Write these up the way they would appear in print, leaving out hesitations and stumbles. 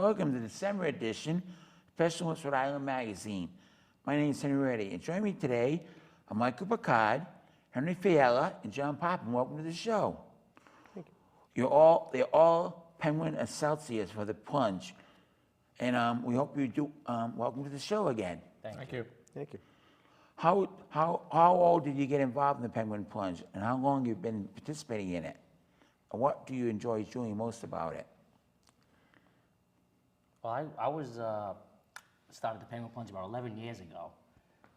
Welcome to the December edition, Special Olympics Rhode Island magazine. My name is Henry Reddy, and joining me today are Michael Picard, Henry Fellela, and John Potvin. Welcome to the show. Thank you. They're all Penguin Excelsiors for the plunge, and we hope you do. Welcome to the show again. Thank you. Thank you. How old did you get involved in the Penguin Plunge, and how long you've been participating in it? And what do you enjoy doing most about it? Well, I started the Penguin Plunge about 11 years ago.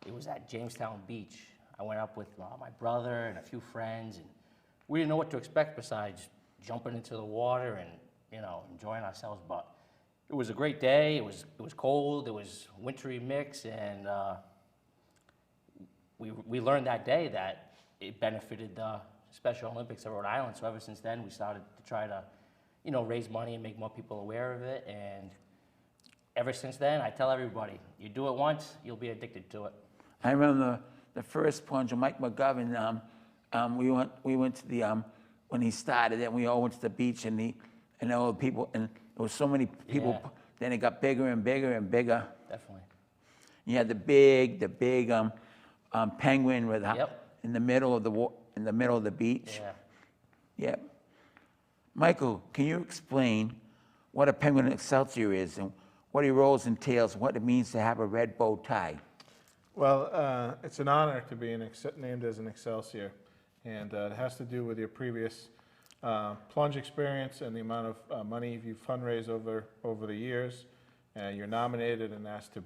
It was at Jamestown Beach. I went up with my brother and a few friends, and we didn't know what to expect besides jumping into the water and enjoying ourselves. But it was a great day. It was cold. It was wintry mix, and we learned that day that it benefited the Special Olympics of Rhode Island. So ever since then, we started to try to raise money and make more people aware of it. And ever since then, I tell everybody, you do it once, you'll be addicted to it. I remember the first plunge of Mike McGovern. We went to the when he started it. We all went to the beach, and all the people, and there was so many people. Yeah. Then it got bigger and bigger and bigger. Definitely. You had the big penguin with Yep. in the middle of the beach. Yeah. Yep. Michael, can you explain what a Penguin Excelsior is and what he roles entails, what it means to have a red bow tie? Well, it's an honor to be named as an Excelsior, and it has to do with your previous plunge experience and the amount of money you've fundraised over the years. You're nominated and asked to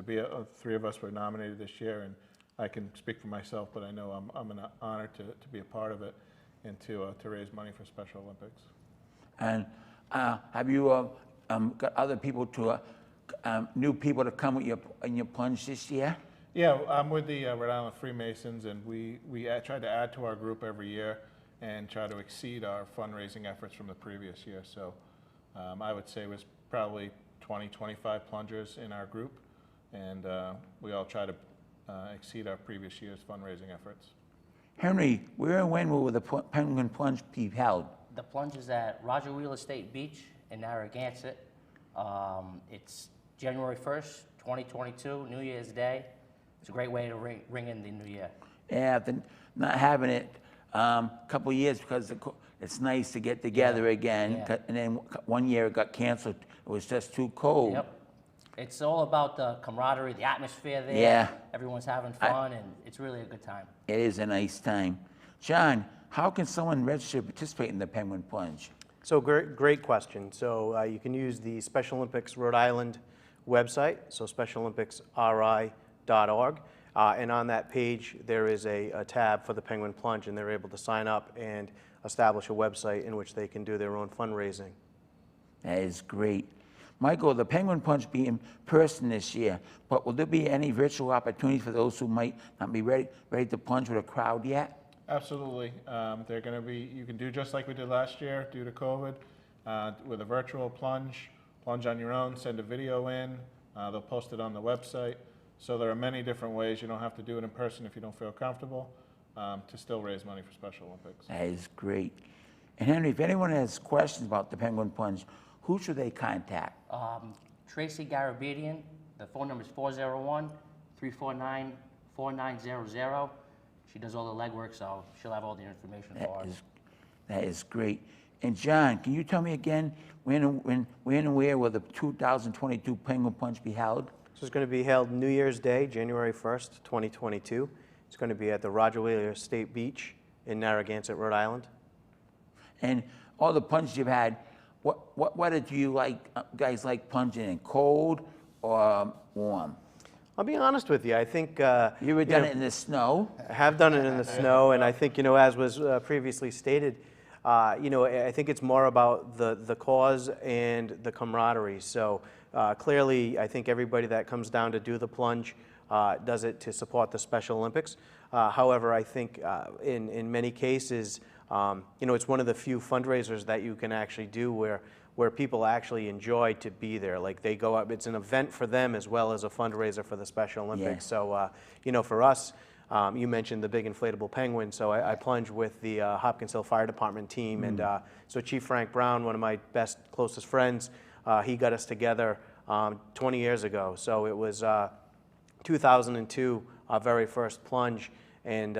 be. Three of us were nominated this year, and I can speak for myself, but I know I'm honored to be a part of it and to raise money for Special Olympics. And have you got other people new people to come with in your plunge this year? Yeah, I'm with the Rhode Island Freemasons, and we try to add to our group every year and try to exceed our fundraising efforts from the previous year. So I would say it was probably 20, 25 plungers in our group, and we all try to exceed our previous year's fundraising efforts. Henry, where and when will the Penguin Plunge be held? The plunge is at Roger Wheeler State Beach in Narragansett. It's January 1st, 2022, New Year's Day. It's a great way to ring in the new year. Yeah, after not having it a couple of years because it's nice to get together again. Yeah. And then 1 year it got canceled. It was just too cold. Yep. It's all about the camaraderie, the atmosphere there. Yeah. Everyone's having fun, and it's really a good time. It is a nice time. John, how can someone register to participate in the Penguin Plunge? So great question. So you can use the Special Olympics Rhode Island website, so specialolympicsri.org. And on that page, there is a tab for the Penguin Plunge, and they're able to sign up and establish a website in which they can do their own fundraising. That is great. Michael, the Penguin Plunge be in person this year, but will there be any virtual opportunities for those who might not be ready to plunge with a crowd yet? Absolutely. They're going to be, you can do just like we did last year due to COVID, with a virtual plunge on your own, send a video in, they'll post it on the website. So there are many different ways. You don't have to do it in person if you don't feel comfortable, to still raise money for Special Olympics. That is great. And Henry, if anyone has questions about the Penguin Plunge, who should they contact? Tracy Garabedian, the phone number is 401-349-4900. She does all the legwork, so she'll have all the information for us. That is great. And John, can you tell me again when and where will the 2022 Penguin Plunge be held? So it's going to be held New Year's Day, January 1st, 2022. It's going to be at the Roger Wheeler State Beach in Narragansett, Rhode Island. And all the plunges you've had, what did you guys like plunging in, cold or warm? I'll be honest with you. I think You ever done it in the snow? I have done it in the snow, and I think, as was previously stated, I think it's more about the cause and the camaraderie. So clearly, I think everybody that comes down to do the plunge does it to support the Special Olympics. However, I think in many cases, it's one of the few fundraisers that you can actually do where people actually enjoy to be there. Like they go up, it's an event for them as well as a fundraiser for the Special Olympics. Yeah. So, for us, you mentioned the big inflatable penguin, so I plunge with the Hopkins Hill Fire Department team, and so Chief Frank Brown, one of my closest friends, he got us together 20 years ago. So it was 2002, our very first plunge, and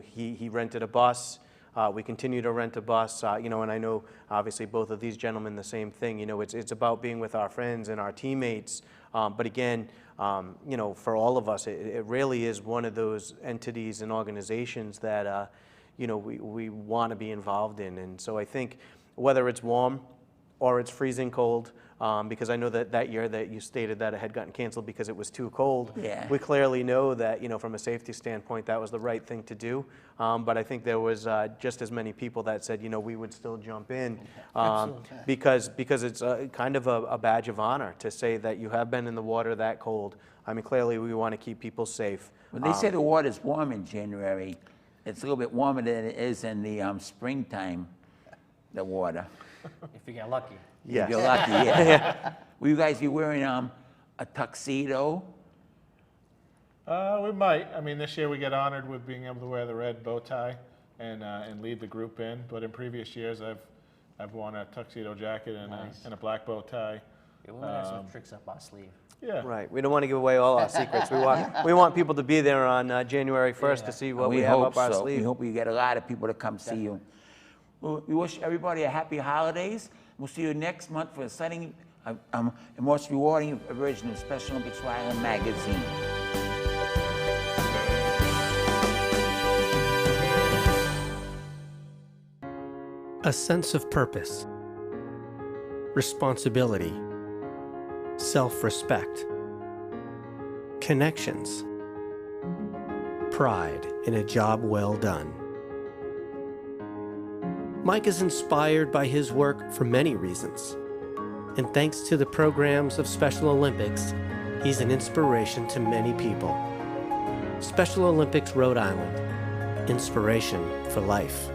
he rented a bus. We continue to rent a bus, and I know obviously both of these gentlemen the same thing. It's about being with our friends and our teammates. But again, for all of us, it really is one of those entities and organizations that we want to be involved in. And so I think whether it's warm or it's freezing cold, because I know that year that you stated that it had gotten canceled because it was too cold. Yeah. We clearly know that, from a safety standpoint, that was the right thing to do. But I think there was just as many people that said, we would still jump in because it's kind of a badge of honor to say that you have been in the water that cold. I mean, clearly we want to keep people safe. When they say the water's warm in January, it's a little bit warmer than it is in the springtime, the water. If you get lucky. Yes. If you're lucky, yeah. Will you guys be wearing a tuxedo? We might. I mean, this year we get honored with being able to wear the red bow tie and lead the group in. But in previous years, I've worn a tuxedo jacket and a black bow tie. Yeah, we might have some tricks up our sleeve. Yeah. Right. We don't want to give away all our secrets. We want people to be there on January 1st to see what we have up our so. sleeve. We hope we get a lot of people to come see you. Well, we wish everybody a happy holidays. We'll see you next month for a exciting and most rewarding version of Special Olympics Rhode Island magazine. A sense of purpose, responsibility, self-respect, connections, pride in a job well done. Mike is inspired by his work for many reasons, and thanks to the programs of Special Olympics, he's an inspiration to many people. Special Olympics Rhode Island, inspiration for life.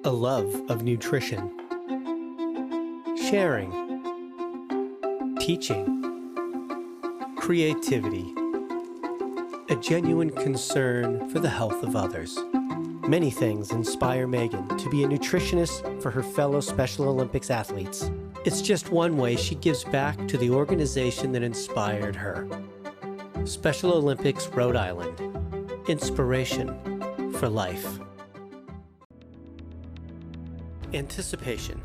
A love of nutrition, sharing, teaching, creativity, a genuine concern for the health of others. Many things inspire Megan to be a nutritionist for her fellow Special Olympics athletes. It's just one way she gives back to the organization that inspired her. Special Olympics Rhode Island, inspiration for life. Anticipation,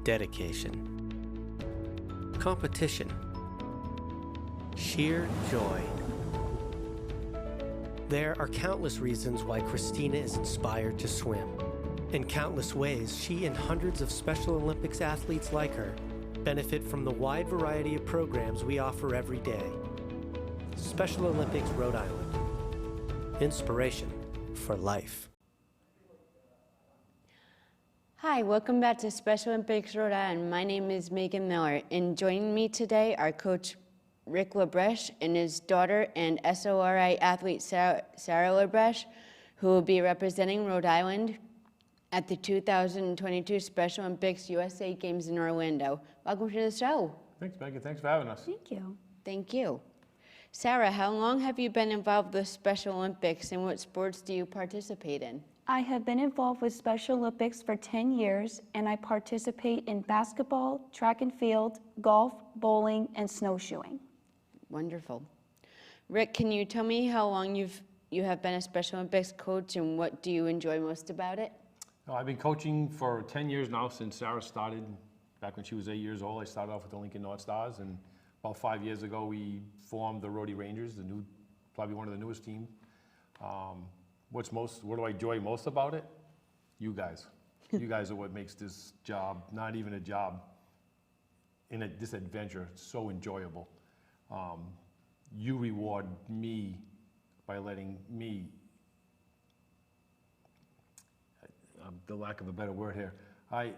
dedication, competition, sheer joy. There are countless reasons why Christina is inspired to swim. In countless ways, she and hundreds of Special Olympics athletes like her benefit from the wide variety of programs we offer every day. Special Olympics Rhode Island, inspiration for life. Hi, welcome back to Special Olympics Rhode Island. My name is Megan Miller, and joining me today are Coach Rick LaBreche and his daughter and SORI athlete Sarah LaBreche, who will be representing Rhode Island at the 2022 Special Olympics USA Games in Orlando. Welcome to the show. Thanks, Megan. Thanks for having us. Thank you. Thank you. Sarah, how long have you been involved with Special Olympics, and what sports do you participate in? I have been involved with Special Olympics for 10 years, and I participate in basketball, track and field, golf, bowling, and snowshoeing. Wonderful. Rick, can you tell me how long you have been a Special Olympics coach, and what do you enjoy most about it? I've been coaching for 10 years now since Sarah started. Back when she was 8 years old, I started off with the Lincoln North Stars, and about 5 years ago, we formed the Rhodey Rangers, probably one of the newest teams. What do I enjoy most about it? You guys. You guys are what makes this job, not even a job, this adventure, so enjoyable. You reward me by letting me, the lack of a better word here, I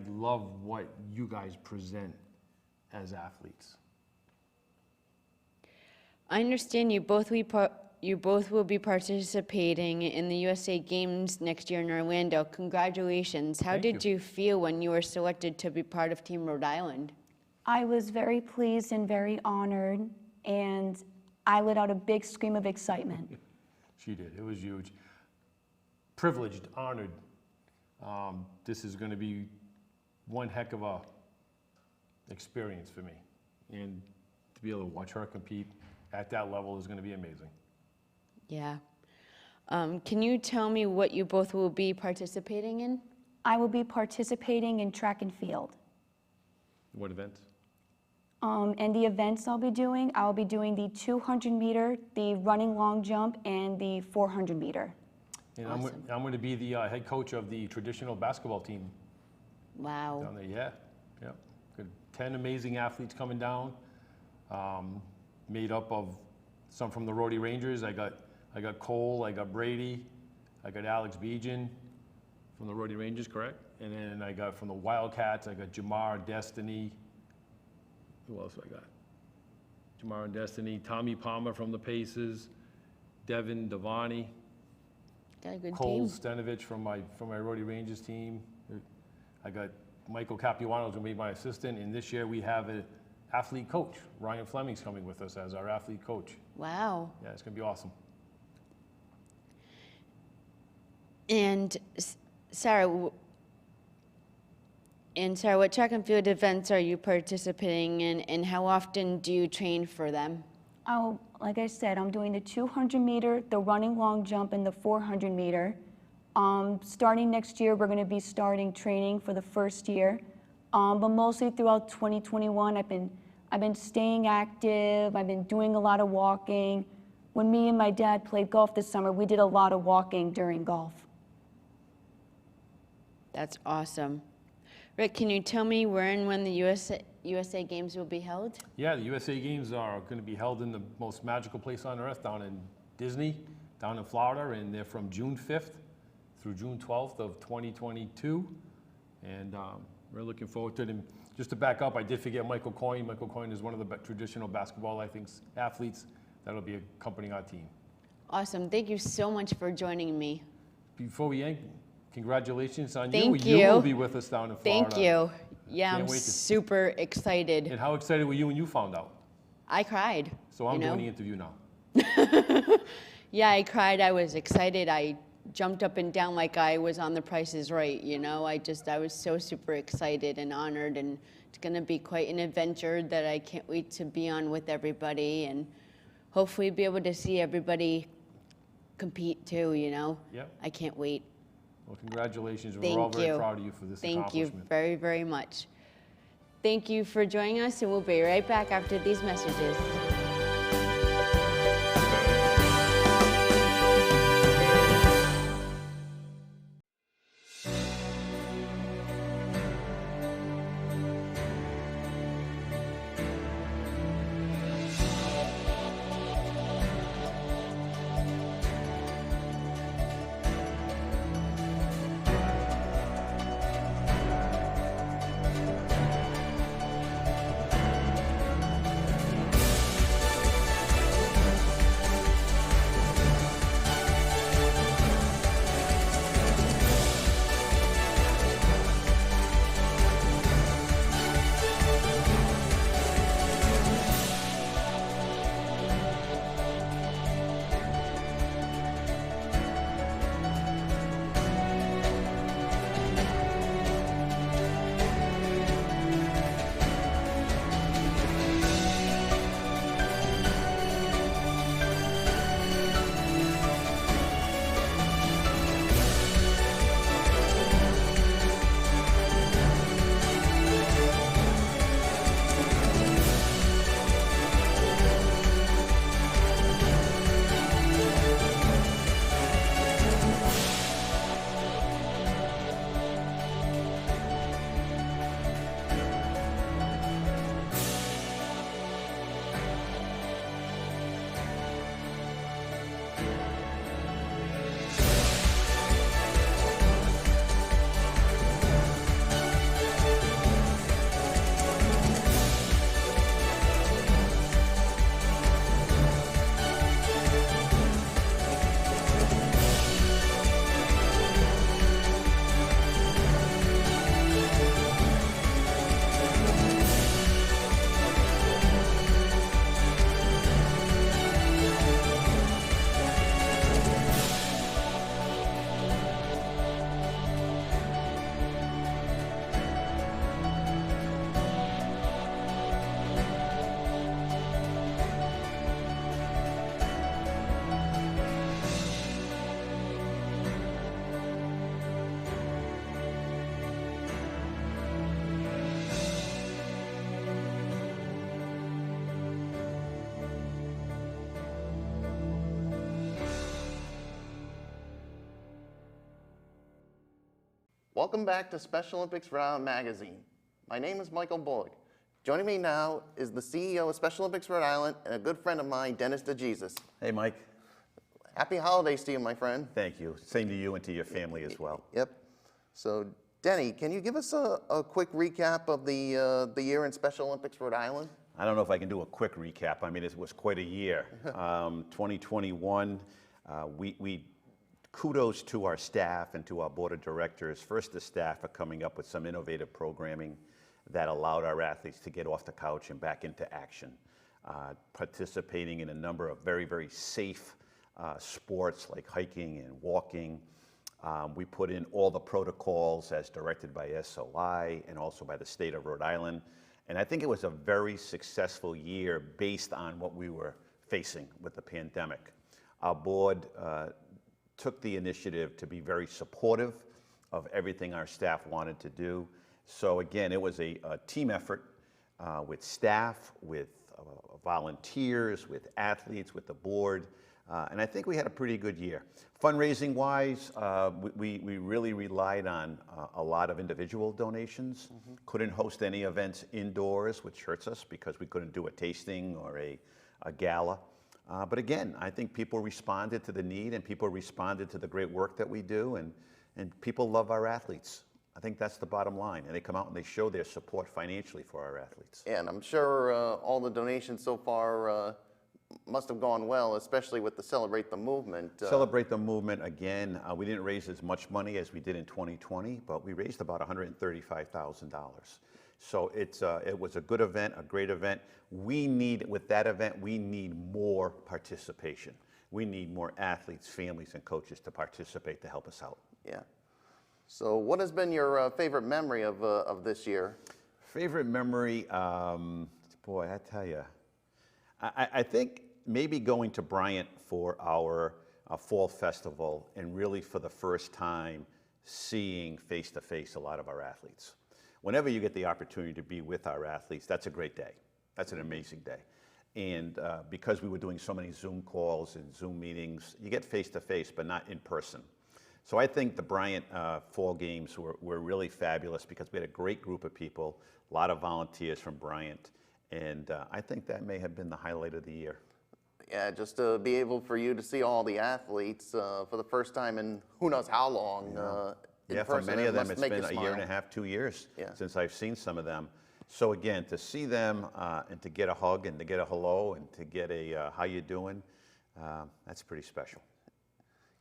love what you guys present as athletes. I understand you both will be participating in the USA Games next year in Orlando. Congratulations. How did you feel when you were selected to be part of Team Rhode Island? I was very pleased and very honored, and I let out a big scream of excitement. She did. It was huge. Privileged, honored. This is going to be one heck of a experience for me. And to be able to watch her compete at that level is going to be amazing. Yeah. Can you tell me what you both will be participating in? I will be participating in track and field. What events? And the events I'll be doing the 200 meter, the running long jump, and the 400 meter. And Awesome. I'm going to be the head coach of the traditional basketball team Wow. down there. Yeah. Good. 10 amazing athletes coming down, made up of some from the Rhode Rangers. I got Cole, I got Brady, I got Alex Bejan from the Rhode Rangers, correct? And then I got from the Wildcats, I got Jamar, Destiny. Who else I got? Jamar and Destiny, Tommy Palmer from the Pacers, Devin Devani, Got a good Cole team. Stenovich from my Rhode Rangers team. I got Michael Capuano who's gonna be my assistant, and this year we have an athlete coach. Ryan Fleming's coming with us as our athlete coach. Wow. Yeah, it's gonna be awesome. And Sarah, what track and field events are you participating in, and how often do you train for them? Oh, like I said, I'm doing the 200 meter, the running long jump, and the 400 meter. Starting next year, we're going to be starting training for the first year. But mostly throughout 2021, I've been staying active. I've been doing a lot of walking. When me and my dad played golf this summer, we did a lot of walking during golf. That's awesome. Rick, can you tell me where and when the USA Games will be held? Yeah, the USA Games are going to be held in the most magical place on earth, down in Disney, down in Florida, and they're from June 5th through June 12th of 2022. And we're looking forward to it. And just to back up, I did forget Michael Coyne. Michael Coyne is one of the traditional basketball, athletes that'll be accompanying our team. Awesome. Thank you so much for joining me. Before we end, congratulations on you. Thank You you. will be with us down in Florida. Thank you. Yeah, Can't I'm wait to- super excited. And how excited were you when you found out? I cried. So I'm you know? doing the interview now. Yeah, I cried. I was excited. I jumped up and down like I was on The Price is Right, you know? I was so super excited and honored, and it's going to be quite an adventure that I can't wait to be on with everybody, and hopefully be able to see everybody compete too, you know? Yep. I can't wait. Well, congratulations. Thank We're all very you. proud of you for this Thank you accomplishment. very, very much. Thank you for joining us, and we'll be right back after these messages. Welcome back to Special Olympics Rhode Island magazine. My name is Michael Bullock. Joining me now is the CEO of Special Olympics Rhode Island and a good friend of mine, Dennis DeJesus. Hey, Mike. Happy holidays to you, my friend. Thank you. Same to you and to your family as well. Yep. So, Denny, can you give us a quick recap of the year in Special Olympics Rhode Island? I don't know if I can do a quick recap. I mean, it was quite a year. 2021, we kudos to our staff and to our board of directors. First, the staff for coming up with some innovative programming that allowed our athletes to get off the couch and back into action, participating in a number of very, very safe sports like hiking and walking. We put in all the protocols as directed by SOI and also by the state of Rhode Island. And I think it was a very successful year based on what we were facing with the pandemic. Our board took the initiative to be very supportive of everything our staff wanted to do. So again, it was a team effort with staff, with volunteers, with athletes, with the board. And I think we had a pretty good year. Fundraising wise, we really relied on a lot of individual donations. Couldn't host any events indoors, which hurts us because we couldn't do a tasting or a gala. But again, I think people responded to the need and people responded to the great work that we do, and people love our athletes. I think that's the bottom line. And they come out and they show their support financially for our athletes. Yeah, and I'm sure all the donations so far must have gone well, especially with the Celebrate the Movement. Celebrate the Movement, again, we didn't raise as much money as we did in 2020, but we raised about $135,000. So it was a good event, a great event. With that event, we need more participation. We need more athletes, families, and coaches to participate to help us out. Yeah. So what has been your favorite memory of this year? Favorite memory, boy, I tell you, I think maybe going to Bryant for our fall festival and really for the first time seeing face-to-face a lot of our athletes. Whenever you get the opportunity to be with our athletes, that's a great day. That's an amazing day. And because we were doing so many Zoom calls and Zoom meetings, you get face-to-face, but not in person. So I think the Bryant Fall Games were really fabulous because we had a great group of people, a lot of volunteers from Bryant, and I think that may have been the highlight of the year. Yeah, just to be able for you to see all the athletes for the first time in who knows how long. Yeah, for many of them, it's been a year and a half, 2 years since I've seen some of them. So again, to see them and to get a hug and to get a hello and to get a how you doing, that's pretty special.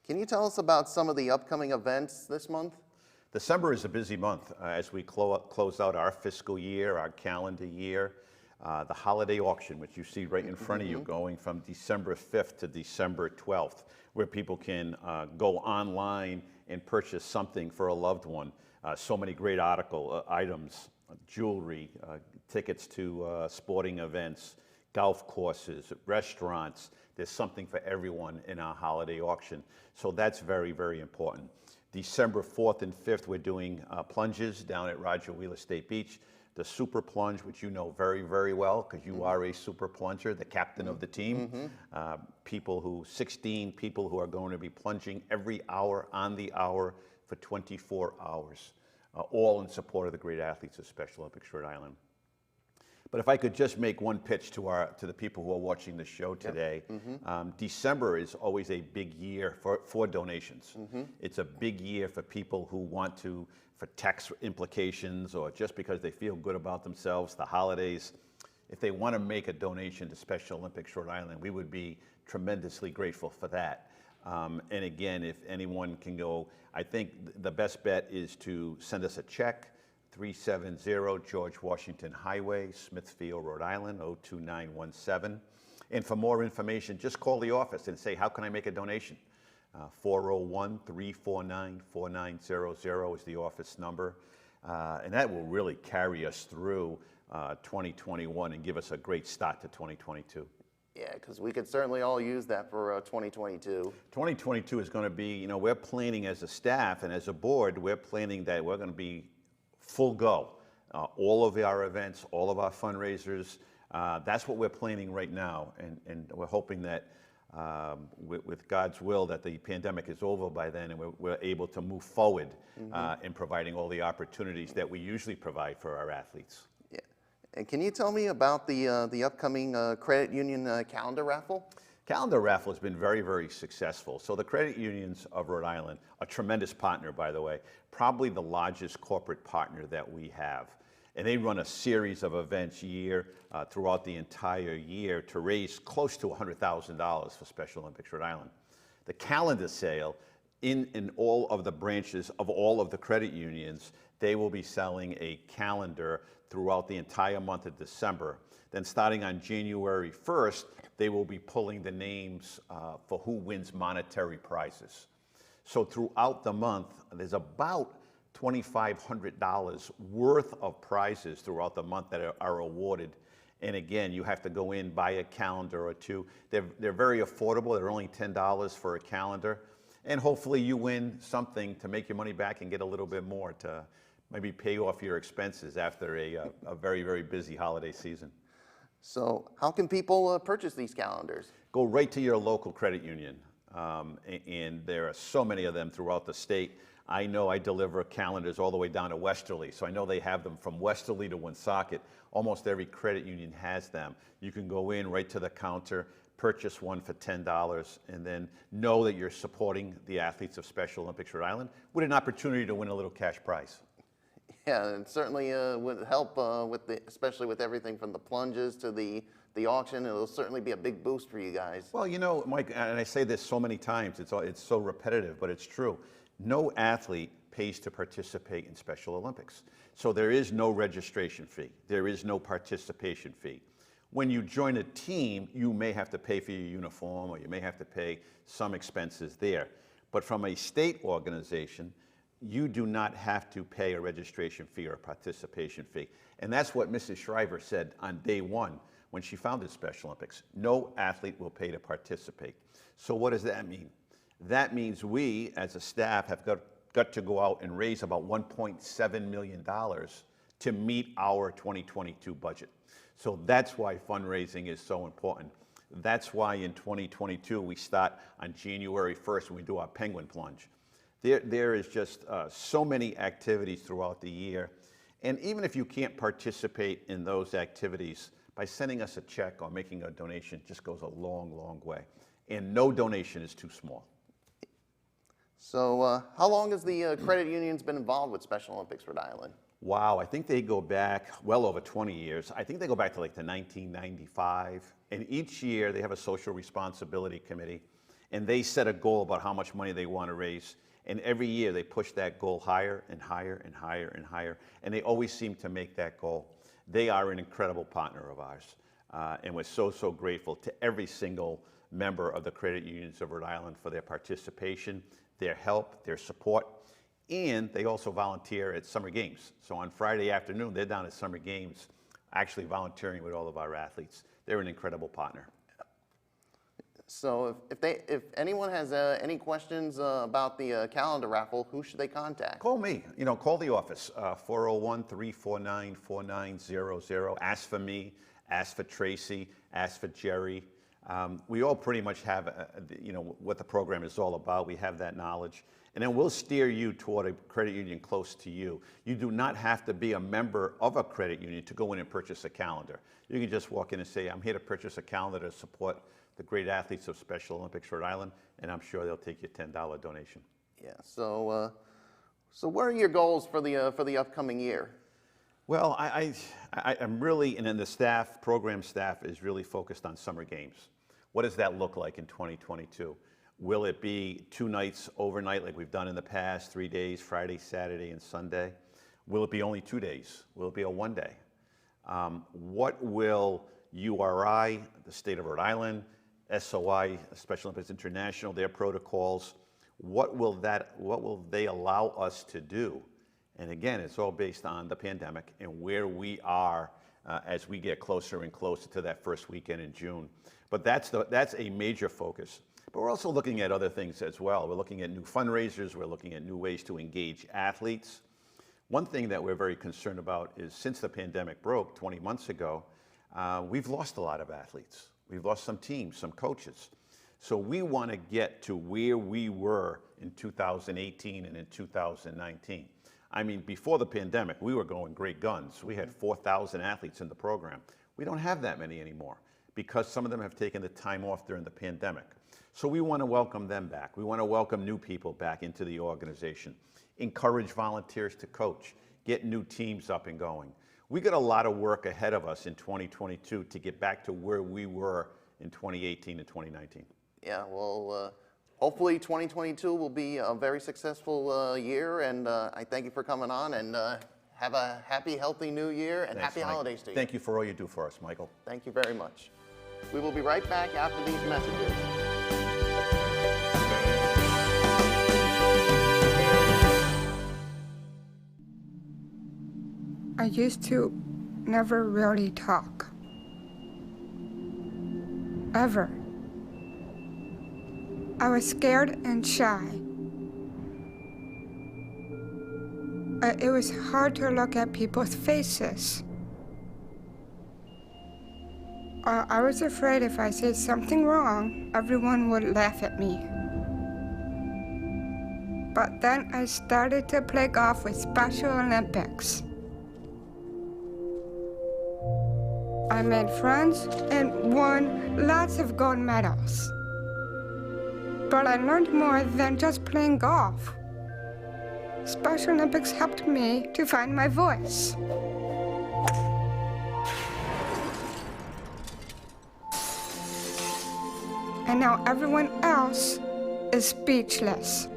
Can you tell us about some of the upcoming events this month? December is a busy month as we close out our fiscal year, our calendar year. The holiday auction, which you see right in front of you, going from December 5th to December 12th, where people can go online and purchase something for a loved one. So many great items, jewelry, tickets to sporting events, golf courses, restaurants. There's something for everyone in our holiday auction. So that's very, very important. December 4th and 5th, we're doing plunges down at Roger Wheeler State Beach. The super plunge, which you know very, very well, because you are a super plunger, the captain of the team. 16 people who are going to be plunging every hour on the hour for 24 hours, all in support of the great athletes of Special Olympics Rhode Island. But if I could just make one pitch to the people who are watching the show today, December is always a big year for donations. It's a big year for people who want to, for tax implications or just because they feel good about themselves, the holidays. If they want to make a donation to Special Olympics Rhode Island, we would be tremendously grateful for that. And again, if anyone can go, I think the best bet is to send us a check. 370 George Washington Highway, Smithfield, Rhode Island, 02917. And for more information, just call the office and say, how can I make a donation? 401-349-4900 is the office number. And that will really carry us through 2021 and give us a great start to 2022. Yeah, because we could certainly all use that for 2022. 2022 is going to be, we're planning as a staff and as a board, we're planning that we're going to be full go. All of our events, all of our fundraisers, that's what we're planning right now. And we're hoping that with God's will that the pandemic is over by then and we're able to move forward in providing all the opportunities that we usually provide for our athletes. Yeah. And can you tell me about the upcoming credit union calendar raffle? Calendar raffle has been very, very successful. So the credit unions of Rhode Island, a tremendous partner, by the way, probably the largest corporate partner that we have. And they run a series of events throughout the entire year to raise close to $100,000 for Special Olympics Rhode Island. The calendar sale in all of the branches of all of the credit unions, they will be selling a calendar throughout the entire month of December. Then starting on January 1st, they will be pulling the names for who wins monetary prizes. So throughout the month, there's about $2,500 worth of prizes throughout the month that are awarded. And again, you have to go in, buy a calendar or two. They're very affordable. They're only $10 for a calendar. And hopefully you win something to make your money back and get a little bit more to maybe pay off your expenses after a very, very busy holiday season. So how can people purchase these calendars? Go right to your local credit union. And there are so many of them throughout the state. I know I deliver calendars all the way down to Westerly, so I know they have them from Westerly to Woonsocket. Almost every credit union has them. You can go in right to the counter, purchase one for $10, and then know that you're supporting the athletes of Special Olympics Rhode Island with an opportunity to win a little cash prize. Yeah, it certainly would help especially with everything from the plunges to the auction. It'll certainly be a big boost for you guys. Well, you know, Mike, and I say this so many times, it's so repetitive, but it's true. No athlete pays to participate in Special Olympics. So there is no registration fee. There is no participation fee. When you join a team, you may have to pay for your uniform or you may have to pay some expenses there. But from a state organization, you do not have to pay a registration fee or a participation fee. And that's what Mrs. Shriver said on day one when she founded Special Olympics. No athlete will pay to participate. So what does that mean? That means we, as a staff, have got to go out and raise about $1.7 million to meet our 2022 budget. So that's why fundraising is so important. That's why in 2022, we start on January 1st when we do our Penguin Plunge. There is just so many activities throughout the year. And even if you can't participate in those activities, by sending us a check or making a donation just goes a long, long way. And no donation is too small. So how long has the credit unions been involved with Special Olympics Rhode Island? Wow, I think they go back well over 20 years. I think they go back to like the 1995. And each year they have a social responsibility committee and they set a goal about how much money they want to raise. And every year they push that goal higher and higher and higher and higher. And they always seem to make that goal. They are an incredible partner of ours. And we're so, so grateful to every single member of the credit unions of Rhode Island for their participation, their help, their support. And they also volunteer at summer games. So on Friday afternoon, they're down at summer games, actually volunteering with all of our athletes. They're an incredible partner. So if anyone has any questions about the calendar raffle, who should they contact? Call me. You know, call the office, 401-349-4900. Ask for me, ask for Tracy, ask for Jerry. We all pretty much have, you know, what the program is all about. We have that knowledge. And then we'll steer you toward a credit union close to you. You do not have to be a member of a credit union to go in and purchase a calendar. You can just walk in and say, I'm here to purchase a calendar to support the great athletes of Special Olympics Rhode Island, and I'm sure they'll take your $10 donation. Yeah, so what are your goals for the upcoming year? Well, I'm really, and then the staff, program staff is really focused on summer games. What does that look like in 2022? Will it be 2 nights overnight like we've done in the past, 3 days, Friday, Saturday, and Sunday? Will it be only 2 days? Will it be a 1 day? What will URI, the state of Rhode Island, SOI, Special Olympics International, their protocols, what will they allow us to do? And again, it's all based on the pandemic and where we are as we get closer and closer to that first weekend in June. But that's a major focus. But we're also looking at other things as well. We're looking at new fundraisers. We're looking at new ways to engage athletes. One thing that we're very concerned about is since the pandemic broke 20 months ago, we've lost a lot of athletes. We've lost some teams, some coaches. So we want to get to where we were in 2018 and in 2019. I mean, before the pandemic, we were going great guns. We had 4,000 athletes in the program. We don't have that many anymore because some of them have taken the time off during the pandemic. So we want to welcome them back. We want to welcome new people back into the organization, encourage volunteers to coach, get new teams up and going. We got a lot of work ahead of us in 2022 to get back to where we were in 2018 and 2019. Yeah, well, hopefully 2022 will be a very successful year, and I thank you for coming on, and have a happy, healthy new year, and Thanks, happy Mike. holidays to you. Thank you for all you do for us, Michael. Thank you very much. We will be right back after these messages. I used to never really talk. Ever. I was scared and shy. It was hard to look at people's faces. I was afraid if I said something wrong, everyone would laugh at me. But then I started to play golf with Special Olympics. I made friends and won lots of gold medals. But I learned more than just playing golf. Special Olympics helped me to find my voice. And now everyone else is speechless.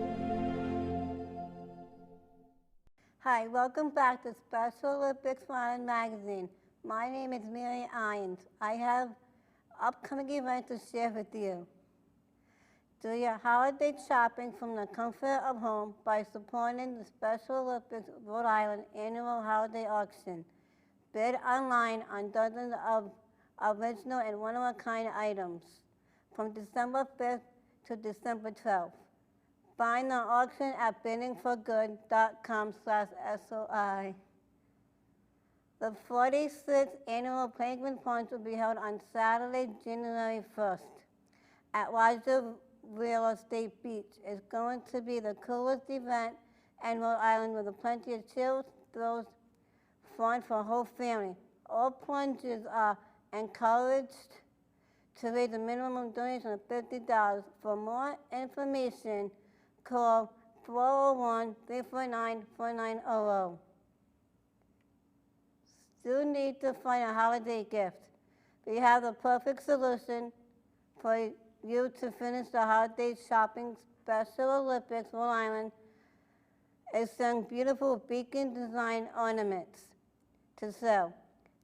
Hi, welcome back to Special Olympics Rhode Island magazine. My name is Mary Irons. I have upcoming events to share with you. Do your holiday shopping from the comfort of home by supporting the Special Olympics Rhode Island annual holiday auction. Bid online on dozens of original and one-of-a-kind items from December 5th to December 12th. Find the auction at biddingforgood.com/SOI. The 46th annual Penguin Plunge will be held on Saturday, January 1st at Roger Real Estate Beach. It's going to be the coolest event in Rhode Island with plenty of chills, thrills, fun for the whole family. All plungers are encouraged to raise a minimum donation of $50. For more information, call 401-349-4900. Still need to find a holiday gift. We have the perfect solution for you to finish the holiday shopping. Special Olympics Rhode Island is selling beautiful beacon design ornaments to sell.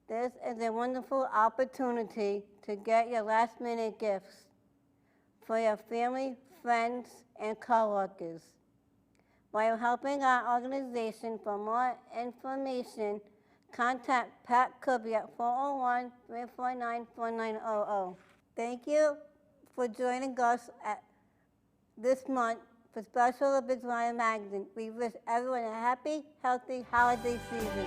This is a wonderful opportunity to get your last minute gifts for your family, friends, and coworkers. While helping our organization, for more information, contact Pat Kirby at 401-349-4900. Thank you for joining us this month for Special Olympics Rhode Island magazine. We wish everyone a happy, healthy holiday season.